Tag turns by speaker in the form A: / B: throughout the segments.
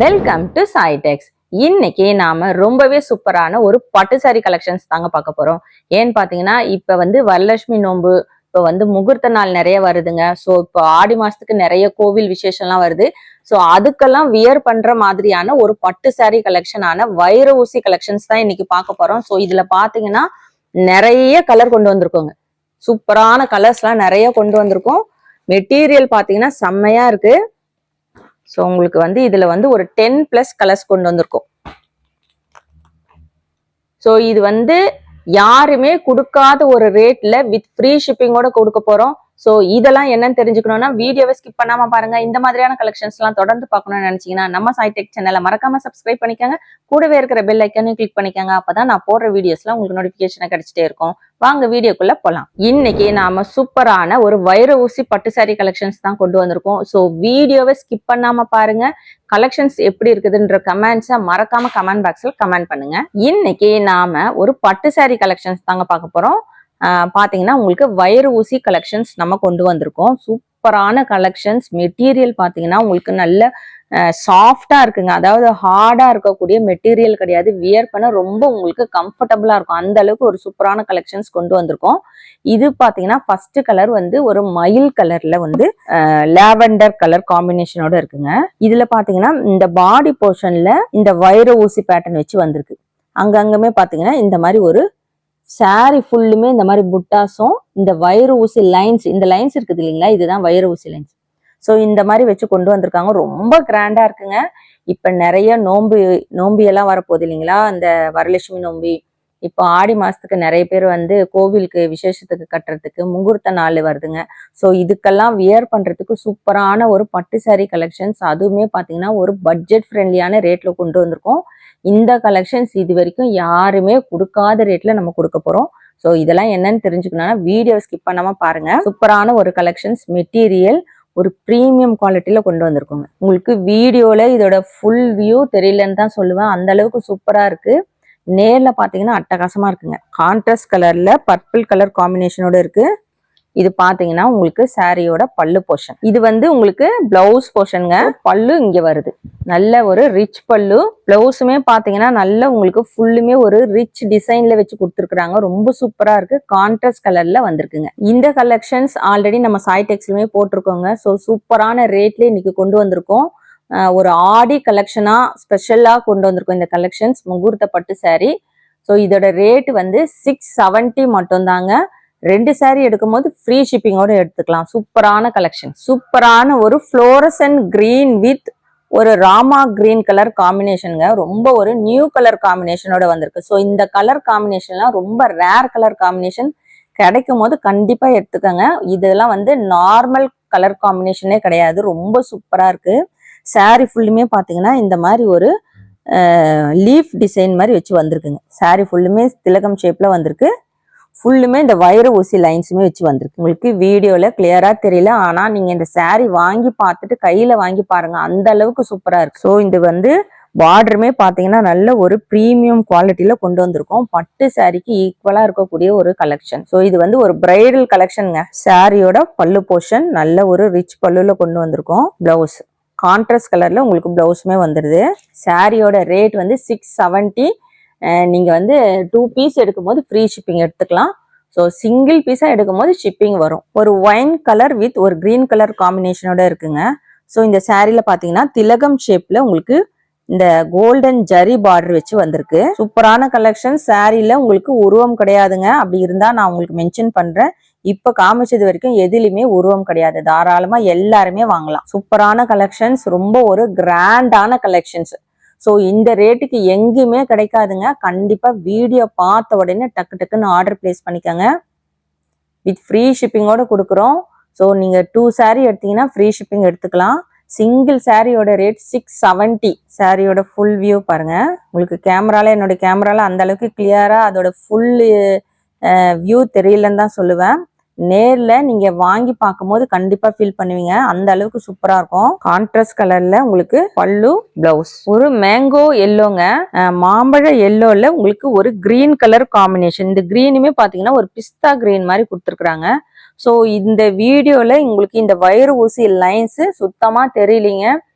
A: Welcome to சாய்டெக்ஸ். இன்னைக்கு நாம ரொம்பவே சூப்பரான ஒரு பட்டு சாரி கலெக்ஷன்ஸ் தாங்க பார்க்க போறோம். ஏன்னு பாத்தீங்கன்னா இப்ப வரலட்சுமி நோன்பு, இப்ப முகூர்த்த நாள் நிறைய வருதுங்க. ஸோ இப்போ ஆடி மாசத்துக்கு நிறைய கோவில் விசேஷம்லாம் வருது. ஸோ அதுக்கெல்லாம் வியர் பண்ற மாதிரியான ஒரு பட்டு சாரி கலெக்ஷனான வைர ஊசி கலெக்ஷன்ஸ் தான் இன்னைக்கு பார்க்க போறோம். ஸோ இதுல பாத்தீங்கன்னா நிறைய கலர் கொண்டு வந்திருக்கோங்க. சூப்பரான கலர்ஸ்லாம் நிறைய கொண்டு வந்திருக்கோம். மெட்டீரியல் பாத்தீங்கன்னா செம்மையா இருக்கு. ஸோ உங்களுக்கு இதுல ஒரு 10+ கலர்ஸ் கொண்டு வந்திருக்கோம். ஸோ இது யாருமே கொடுக்காத ஒரு ரேட்ல வித் ஃப்ரீ ஷிப்பிங்கோட கொடுக்க போறோம். ஸோ இதெல்லாம் என்னன்னு தெரிஞ்சுக்கணும்னா வீடியோவை ஸ்கிப் பண்ணாம பாருங்க. இந்த மாதிரியான கலெக்ஷன்ஸ் எல்லாம் தொடர்ந்து பார்க்கணும்னு நினைச்சீங்கன்னா நம்ம சாய்டெக் சேனலை மறக்காம சப்ஸ்கிரைப் பண்ணிக்கோங்க. கூடவே இருக்கிற பெல் ஐக்கனையும் கிளிக் பண்ணிக்கோங்க. அப்பதான் நான் போடுற வீடியோஸ்லாம் உங்களுக்கு நோட்டிபிகேஷன் கிடைச்சிட்டே இருக்கும். வாங்க வீடியோக்குள்ள போலாம். இன்னைக்கு நாம சூப்பரான ஒரு வைர ஊசி பட்டு சாரி கலெக்ஷன்ஸ் தான் கொண்டு வந்திருக்கோம். ஸோ வீடியோவை ஸ்கிப் பண்ணாம பாருங்க. கலெக்ஷன்ஸ் எப்படி இருக்குதுன்ற கமெண்ட்ஸை மறக்காம கமெண்ட் பாக்ஸ்ல கமெண்ட் பண்ணுங்க. இன்னைக்கு நாம ஒரு பட்டு சாரி கலெக்ஷன்ஸ் தாங்க பார்க்க போறோம். பாத்தீங்கன்னா உங்களுக்கு வைர ஊசி கலெக்ஷன்ஸ் நம்ம கொண்டு வந்திருக்கோம். சூப்பரான கலெக்ஷன்ஸ். மெட்டீரியல் பாத்தீங்கன்னா உங்களுக்கு நல்ல சாஃப்டா இருக்குங்க. அதாவது ஹார்டா இருக்கக்கூடிய மெட்டீரியல் கிடையாது. வியர் பண்ண ரொம்ப உங்களுக்கு கம்ஃபர்டபுளா இருக்கும். அந்த அளவுக்கு ஒரு சூப்பரான கலெக்ஷன்ஸ் கொண்டு வந்திருக்கோம். இது பாத்தீங்கன்னா ஃபர்ஸ்ட் கலர் ஒரு மயில் கலர்ல லாவெண்டர் கலர் காம்பினேஷனோட இருக்குங்க. இதுல பாத்தீங்கன்னா இந்த பாடி போர்ஷன்ல இந்த வைர ஊசி பேட்டர்ன் வச்சு வந்திருக்கு. அங்கங்குமே பாத்தீங்கன்னா இந்த மாதிரி ஒரு சாரி ஃபுல்லுமே இந்த மாதிரி புட்டாஸும் இந்த வைர ஊசி லைன்ஸ், இந்த லைன்ஸ் இருக்குது இல்லைங்களா, இதுதான் வைர ஊசி லைன்ஸ். ஸோ இந்த மாதிரி வச்சு கொண்டு வந்திருக்காங்க. ரொம்ப கிராண்டா இருக்குங்க. இப்ப நிறைய நோம்பி எல்லாம் வரப்போகுது இல்லைங்களா, இந்த வரலட்சுமி நோம்பி. இப்போ ஆடி மாசத்துக்கு நிறைய பேர் கோவிலுக்கு விசேஷத்துக்கு கட்டுறதுக்கு முகூர்த்த நாள் வருதுங்க. ஸோ இதுக்கெல்லாம் வியர் பண்றதுக்கு சூப்பரான ஒரு பட்டு சாரி கலெக்ஷன்ஸ். அதுவுமே பாத்தீங்கன்னா ஒரு பட்ஜெட் ஃப்ரெண்ட்லியான ரேட்ல கொண்டு வந்திருக்கோம். இந்த கலெக்ஷன்ஸ் இது வரைக்கும் யாருமே கொடுக்காத ரேட்ல நம்ம கொடுக்க போறோம். ஸோ இதெல்லாம் என்னன்னு தெரிஞ்சுக்கணும்னா வீடியோ ஸ்கிப் பண்ணாம பாருங்க. சூப்பரான ஒரு கலெக்ஷன்ஸ். மெட்டீரியல் ஒரு பிரீமியம் குவாலிட்டியில கொண்டு வந்திருக்கோங்க. உங்களுக்கு வீடியோல இதோட ஃபுல் வியூ தெரியலன்னு தான் சொல்லுவேன். அந்த அளவுக்கு சூப்பரா இருக்கு. நேர்ல பாத்தீங்கன்னா அட்டகாசமா இருக்குங்க. கான்ட்ராஸ்ட் கலர்ல பர்பிள் கலர் காம்பினேஷனோட இருக்கு. இது பாத்தீங்கன்னா உங்களுக்கு சாரியோட பல்லு போர்ஷன். இது உங்களுக்கு பிளவுஸ் போர்ஷனுங்க. பல்லு இங்க வருது. நல்ல ஒரு ரிச் பல்லு. பிளவுஸுமே பாத்தீங்கன்னா நல்ல உங்களுக்கு ஃபுல்லுமே ஒரு ரிச் டிசைன்ல வச்சு கொடுத்துருக்காங்க. ரொம்ப சூப்பரா இருக்கு. கான்ட்ராஸ்ட் கலர்ல வந்திருக்குங்க. இந்த கலெக்ஷன்ஸ் ஆல்ரெடி நம்ம சாய்டெக்ஸ்லயுமே போட்டிருக்கோங்க. ஸோ சூப்பரான ரேட்ல இன்னைக்கு கொண்டு வந்திருக்கோம். ஒரு ஆடி கலெக்ஷனா ஸ்பெஷலா கொண்டு வந்திருக்கோம் இந்த கலெக்ஷன்ஸ். முகூர்த்த பட்டு சாரி. ஸோ இதோட ரேட் 670 மட்டும் தாங்க. 2 சாரி எடுக்கும் போது ஃப்ரீ ஷிப்பிங்கோட எடுத்துக்கலாம். சூப்பரான கலெக்ஷன். சூப்பரான ஒரு ஃப்ளோரசன்ட் கிரீன் வித் ஒரு ராமா கிரீன் கலர் காம்பினேஷனுங்க. ரொம்ப ஒரு நியூ கலர் காம்பினேஷனோட வந்திருக்கு. ஸோ இந்த கலர் காம்பினேஷன்லாம் ரொம்ப ரேர் கலர் காம்பினேஷன். கிடைக்கும் போது கண்டிப்பா எடுத்துக்கோங்க. இதெல்லாம் நார்மல் கலர் காம்பினேஷனே கிடையாது. ரொம்ப சூப்பரா இருக்கு. சாரி ஃபுல்லுமே பாத்தீங்கன்னா இந்த மாதிரி ஒரு லீஃப் டிசைன் மாதிரி வச்சு வந்திருக்குங்க. சாரி ஃபுல்லுமே திலகம் ஷேப்ல வந்திருக்கு. ஃபுல்லுமே இந்த வைர ஊசி லைன்ஸுமே வச்சு வந்திருக்கு. உங்களுக்கு வீடியோல கிளியரா தெரியல. ஆனா நீங்க இந்த சாரி வாங்கி பார்த்துட்டு கையில வாங்கி பாருங்க. அந்த அளவுக்கு சூப்பரா இருக்கு. ஸோ இது பார்டருமே பாத்தீங்கன்னா நல்ல ஒரு பிரீமியம் குவாலிட்டியில கொண்டு வந்திருக்கோம். பட்டு சாரிக்கு ஈக்குவலா இருக்கக்கூடிய ஒரு கலெக்ஷன். ஸோ இது ஒரு பிரைடல் கலெக்ஷனுங்க. சாரியோட பல்லு போர்ஷன் நல்ல ஒரு ரிச் பல்லுல கொண்டு வந்திருக்கோம். பிளவுஸ் கான்ட்ராஸ்ட் கலர்ல உங்களுக்கு பிளவுஸுமே வந்துடுது. சாரியோட ரேட் 670. நீங்க 2 பீஸ் எடுக்கும்போது ஃப்ரீ ஷிப்பிங் எடுத்துக்கலாம். ஸோ சிங்கிள் பீஸா எடுக்கும்போது ஷிப்பிங் வரும். ஒரு ஒயின் கலர் வித் ஒரு கிரீன் கலர் காம்பினேஷனோட இருக்குங்க. ஸோ இந்த சாரியில பாத்தீங்கன்னா திலகம் ஷேப்ல உங்களுக்கு இந்த கோல்டன் ஜரி பார்டர் வச்சு வந்திருக்கு. சூப்பரான கலெக்ஷன். சாரியில உங்களுக்கு உருவம் கிடையாதுங்க. அப்படி இருந்தா நான் உங்களுக்கு மென்ஷன் பண்றேன். இப்ப காமிச்சது வரைக்கும் எதுலையுமே உருவம் கிடையாது. தாராளமா எல்லாருமே வாங்கலாம். சூப்பரான கலெக்ஷன்ஸ். ரொம்ப ஒரு கிராண்டான கலெக்ஷன்ஸ். ஸோ இந்த ரேட்டுக்கு எங்கேயுமே கிடைக்காதுங்க. கண்டிப்பா வீடியோ பார்த்த உடனே டக்கு டக்குன்னு ஆர்டர் பிளேஸ் பண்ணிக்கோங்க. வித் ஃப்ரீ ஷிப்பிங்கோட கொடுக்குறோம். ஸோ நீங்க 2 சாரி எடுத்தீங்கன்னா ஃப்ரீ ஷிப்பிங் எடுத்துக்கலாம். சிங்கிள் சாரியோட ரேட் 670. சாரியோட ஃபுல் வியூ பாருங்க. உங்களுக்கு என்னோட கேமரால அந்த அளவுக்கு கிளியரா அதோட ஃபுல் வியூ தெரியலன்னு தான் சொல்லுவேன். நேர்ல நீங்க வாங்கி பார்க்கும்போது கண்டிப்பா ஃபீல் பண்ணுவீங்க. அந்த அளவுக்கு சூப்பரா இருக்கும். கான்ட்ராஸ்ட் கலர்ல உங்களுக்கு பல்லு, பிளவுஸ் ஒரு மேங்கோ எல்லோங்க. மாம்பழ எல்லோல உங்களுக்கு ஒரு கிரீன் கலர் காம்பினேஷன். இந்த கிரீனுமே பாத்தீங்கன்னா ஒரு பிஸ்தா கிரீன் மாதிரி கொடுத்துருக்காங்க. ஸோ இந்த வீடியோல உங்களுக்கு இந்த வைர ஊசி லைன்ஸ் சுத்தமா தெரியலீங்க.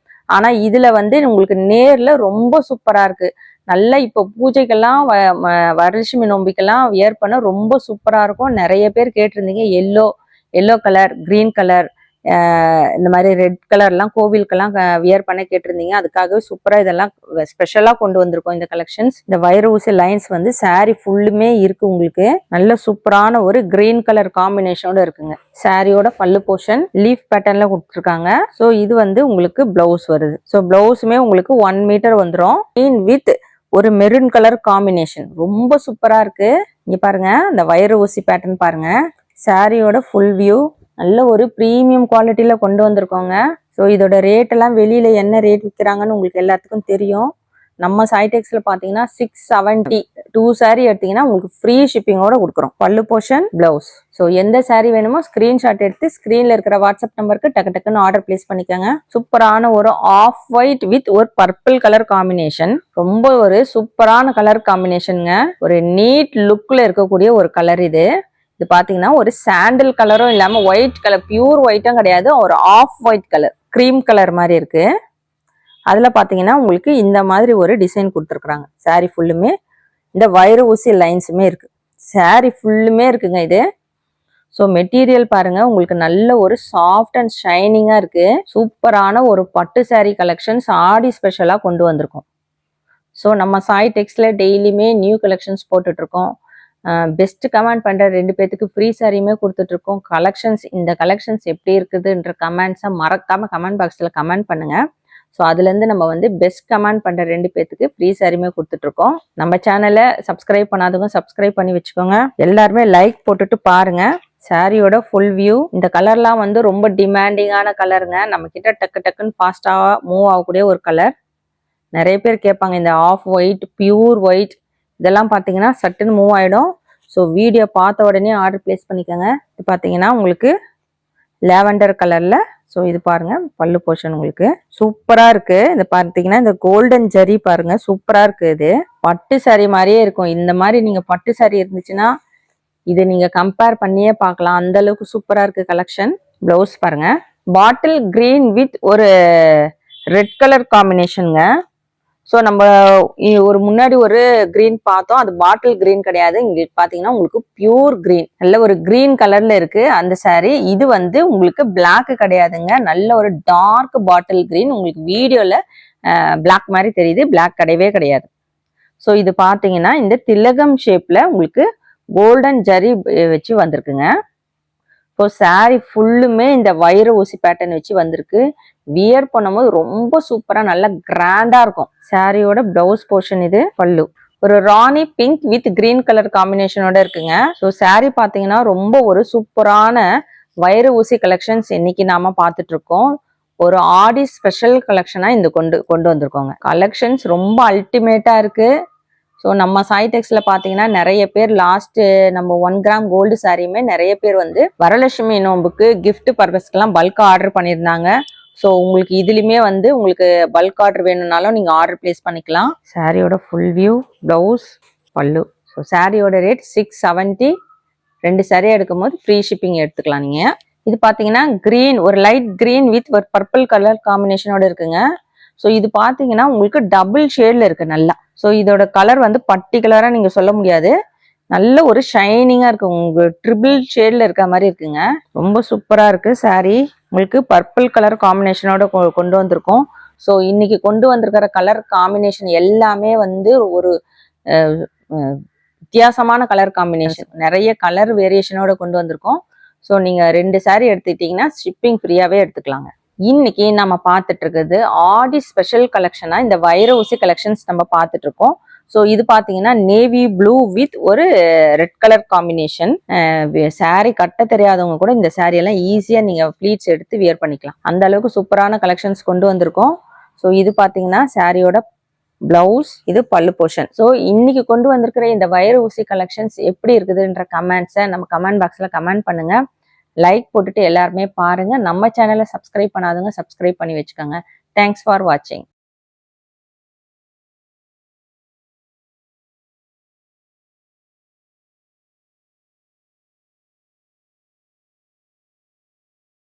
A: ஆனா இதுல வந்து உங்களுக்கு நேர்ல ரொம்ப சூப்பரா இருக்கு. நல்லா இப்போ பூஜைக்கெல்லாம் வரலட்சுமி நோம்பிக்கெல்லாம் வியர் பண்ண ரொம்ப சூப்பரா இருக்கும். நிறைய பேர் கேட்டிருந்தீங்க எல்லோ கலர், கிரீன் கலர், இந்த மாதிரி ரெட் கலர்லாம் கோவிலுக்கெல்லாம் வியர் பண்ண கேட்டிருந்தீங்க. அதுக்காகவே சூப்பரா இதெல்லாம் ஸ்பெஷலா கொண்டு வந்திருக்கோம் இந்த கலெக்ஷன்ஸ். இந்த வைர ஊசி லைன்ஸ் வந்து சாரி ஃபுல்லுமே இருக்கு. உங்களுக்கு நல்ல சூப்பரான ஒரு கிரீன் கலர் காம்பினேஷனோட இருக்குங்க. சாரியோட பல்லு போர்ஷன் லீஃப் பேட்டர்ன்ல கொடுத்துருக்காங்க. ஸோ இது வந்து உங்களுக்கு பிளவுஸ் வருது. ஸோ பிளவுஸுமே உங்களுக்கு 1 மீட்டர் வந்துடும். வித் ஒரு மெரூன் கலர் காம்பினேஷன் ரொம்ப சூப்பரா இருக்கு. இங்க பாருங்க, இந்த வைர ஊசி பேட்டர்ன் பாருங்க. சாரியோட ஃபுல் வியூ நல்ல ஒரு ப்ரீமியம் குவாலிட்டியில கொண்டு வந்திருக்கோங்க. ஸோ இதோட ரேட் எல்லாம் வெளியில என்ன ரேட் விற்கிறாங்கன்னு உங்களுக்கு எல்லாத்துக்கும் தெரியும். நம்ம சாய்டெக்ஸ்ல பாத்தீங்கன்னா 670 2 சாரி எடுத்தீங்கன்னா உங்களுக்கு ஃப்ரீ ஷிப்பிங்கோட கொடுக்குறோம். பல்லு போர்ஷன், பிளவுஸ். ஸோ எந்த சாரி வேணுமோ ஸ்கிரீன்ஷாட் எடுத்து ஸ்கிரீன்ல இருக்கிற வாட்ஸ்அப் நம்பருக்கு டக்குன்னு ஆர்டர் பிளேஸ் பண்ணிக்கோங்க. சூப்பரான ஒரு ஆஃப் ஒயிட் வித் ஒரு பர்பிள் கலர் காம்பினேஷன். ரொம்ப ஒரு சூப்பரான கலர் காம்பினேஷனுங்க. ஒரு நீட் லுக்ல இருக்கக்கூடிய ஒரு கலர் இது. இது பாத்தீங்கன்னா ஒரு சாண்டல் கலரும் இல்லாம ஒயிட் கலர், பியூர் ஒயிட்டும் கிடையாது, ஒரு off white colour, cream colour மாதிரி இருக்கு. அதுல பாத்தீங்கன்னா உங்களுக்கு இந்த மாதிரி ஒரு டிசைன் கொடுத்துருக்காங்க. சாரி ஃபுல்லுமே இந்த வைர ஊசி லைன்ஸுமே இருக்கு. சாரி ஃபுல்லுமே இருக்குங்க இது. ஸோ மெட்டீரியல் பாருங்க, உங்களுக்கு நல்ல ஒரு சாஃப்ட் அண்ட் ஷைனிங்கா இருக்கு. சூப்பரான ஒரு பட்டு சாரி கலெக்ஷன்ஸ் ஆடி ஸ்பெஷலா கொண்டு வந்திருக்கோம். ஸோ நம்ம சாய் டெக்ஸ்ல டெய்லியுமே நியூ கலெக்ஷன்ஸ் போட்டுட்டு இருக்கோம். பெஸ்ட் கமெண்ட் பண்ற 2 பேத்துக்கு ஃப்ரீ சாரியுமே கொடுத்துட்டு இருக்கோம். இந்த கலெக்ஷன்ஸ் எப்படி இருக்குதுன்ற கமெண்ட்ஸை மறக்காம கமெண்ட் பாக்ஸ்ல கமெண்ட் பண்ணுங்க. ஸோ அதுலேருந்து நம்ம வந்து பெஸ்ட் கமெண்ட் பண்ற 2 பேத்துக்கு ஃப்ரீ சாரியுமே கொடுத்துட்டு இருக்கோம். நம்ம சேனலை சப்ஸ்கிரைப் பண்ணாதவங்க சப்ஸ்கிரைப் பண்ணி வச்சுக்கோங்க. எல்லாருமே லைக் போட்டுட்டு பாருங்க. சாரியோட ஃபுல் வியூ. இந்த கலர்லாம் வந்து ரொம்ப டிமாண்டிங்கான கலருங்க. நம்ம கிட்ட டக்குன்னு ஃபாஸ்டா மூவ் ஆகக்கூடிய ஒரு கலர். நிறைய பேர் கேட்பாங்க இந்த ஆஃப் ஒயிட், பியூர் ஒயிட் இதெல்லாம் பார்த்தீங்கன்னா சட்டுன்னு மூவ் ஆகிடும். ஸோ வீடியோ பார்த்த உடனே ஆர்டர் பிளேஸ் பண்ணிக்கோங்க. இது பார்த்தீங்கன்னா உங்களுக்கு லேவண்டர் கலரில். ஸோ இது பாருங்க, பல்லு போர்ஷன் உங்களுக்கு சூப்பராக இருக்கு. இது பார்த்தீங்கன்னா இந்த கோல்டன் ஜரி பாருங்க, சூப்பராக இருக்கு. இது பட்டு சாரி மாதிரியே இருக்கும். இந்த மாதிரி நீங்கள் பட்டு சாரி இருந்துச்சுன்னா இதை நீங்கள் கம்பேர் பண்ணியே பார்க்கலாம். அந்த அளவுக்கு சூப்பராக இருக்கு கலெக்ஷன். ப்ளவுஸ் பாருங்க, பாட்டில் கிரீன் வித் ஒரு ரெட் கலர் காம்பினேஷனுங்க. ஸோ நம்ம ஒரு முன்னாடி ஒரு கிரீன் பார்த்தோம், அது பாட்டில் கிரீன் கிடையாது. இங்க பாத்தீங்கன்னா உங்களுக்கு பியூர் கிரீன், நல்ல ஒரு கிரீன் கலர்ல இருக்கு அந்த சாரி. இது வந்து உங்களுக்கு பிளாக் கிடையாதுங்க, நல்ல ஒரு டார்க் பாட்டில் கிரீன். உங்களுக்கு வீடியோல பிளாக் மாதிரி தெரியுது, பிளாக் கிடையவே கிடையாது. ஸோ இது பாத்தீங்கன்னா இந்த திலகம் ஷேப்ல உங்களுக்கு கோல்டன் ஜரி வச்சு வந்திருக்குங்க. ஸோ சாரி ஃபுல்லுமே இந்த வைர ஊசி பேட்டர்ன் வச்சு வந்திருக்கு. வியர் பண்ணும்போது ரொம்ப சூப்பரா நல்லா கிராண்டா இருக்கும். சாரியோட பிளவுஸ் போர்ஷன் இது. பல்லு ஒரு ராணி பிங்க் வித் கிரீன் கலர் காம்பினேஷனோட இருக்குங்க. ஸோ சாரி பாத்தீங்கன்னா ரொம்ப ஒரு சூப்பரான வைர ஊசி கலெக்ஷன்ஸ் இன்னைக்கு நாம பார்த்துட்டு இருக்கோம். ஒரு ஆடி ஸ்பெஷல் கலெக்ஷனா இந்த கொண்டு வந்திருக்கோங்க. கலெக்ஷன்ஸ் ரொம்ப அல்டிமேட்டா இருக்கு. ஸோ நம்ம சாய்டெக்ஸ்ல பார்த்தீங்கன்னா நிறைய பேர் நம்ம 1 கிராம் கோல்டு சாரியுமே நிறைய பேர் வந்து வரலட்சுமி நோம்புக்கு கிஃப்ட் பர்பஸ்க்கெல்லாம் பல்கா ஆர்டர் பண்ணியிருந்தாங்க. ஸோ உங்களுக்கு இதுலையுமே வந்து உங்களுக்கு பல்க் ஆர்டர் வேணும்னாலும் நீங்கள் ஆர்டர் பிளேஸ் பண்ணிக்கலாம். சாரியோட ஃபுல் வியூ, ப்ளவுஸ், பல்லு. ஸோ சாரியோட ரேட் 670. 2 சாரி எடுக்கும்போது ஃப்ரீ ஷிப்பிங் எடுத்துக்கலாம் நீங்கள். இது பார்த்தீங்கன்னா கிரீன், ஒரு லைட் கிரீன் வித் ஒரு பர்பிள் கலர் காம்பினேஷனோட இருக்குங்க. ஸோ இது பார்த்தீங்கன்னா உங்களுக்கு டபுள் ஷேட்ல இருக்கு நல்லா. ஸோ இதோட கலர் வந்து பர்டிகுலரா நீங்க சொல்ல முடியாது, நல்ல ஒரு ஷைனிங்கா இருக்கு. உங்களுக்கு ட்ரிபிள் ஷேட்ல இருக்க மாதிரி இருக்குங்க. ரொம்ப சூப்பரா இருக்கு சாரி. உங்களுக்கு பர்பிள் கலர் காம்பினேஷனோட கொண்டு வந்திருக்கோம். ஸோ இன்னைக்கு கொண்டு வந்திருக்கிற கலர் காம்பினேஷன் எல்லாமே வந்து ஒரு வித்தியாசமான கலர் காம்பினேஷன், நிறைய கலர் வேரியேஷனோட கொண்டு வந்திருக்கோம். ஸோ நீங்க 2 சாரி எடுத்துக்கிட்டீங்கன்னா ஷிப்பிங் ஃப்ரீயாவே எடுத்துக்கலாங்க. இன்னைக்கு நம்ம பார்த்துட்டு இருக்கிறது ஆடி ஸ்பெஷல் கலெக்ஷனா இந்த வைர ஊசி கலெக்ஷன்ஸ் நம்ம பார்த்துட்டு இருக்கோம். ஸோ இது பார்த்தீங்கன்னா நேவி ப்ளூ வித் ஒரு ரெட் கலர் காம்பினேஷன். சாரி கட்ட தெரியாதவங்க கூட இந்த சாரி எல்லாம் ஈஸியா நீங்க ஃபிளீட்ஸ் எடுத்து வியர் பண்ணிக்கலாம். அந்த அளவுக்கு சூப்பரான கலெக்ஷன்ஸ் கொண்டு வந்திருக்கோம். ஸோ இது பார்த்தீங்கன்னா சாரியோட பிளவுஸ், இது பல்லு போர்ஷன். ஸோ இன்னைக்கு கொண்டு வந்திருக்கிற இந்த வைர ஊசி கலெக்ஷன்ஸ் எப்படி இருக்குதுன்ற கமெண்ட்ஸை நம்ம கமெண்ட் பாக்ஸ்ல கமெண்ட் பண்ணுங்க. லைக் போட்டுட்டு எல்லாருமே பாருங்க. நம்ம சேனலை சப்ஸ்கிரைப் பண்ணாதவங்க சப்ஸ்கிரைப் பண்ணி வச்சுக்கோங்க. தேங்க்ஸ் ஃபார் வாட்சிங்.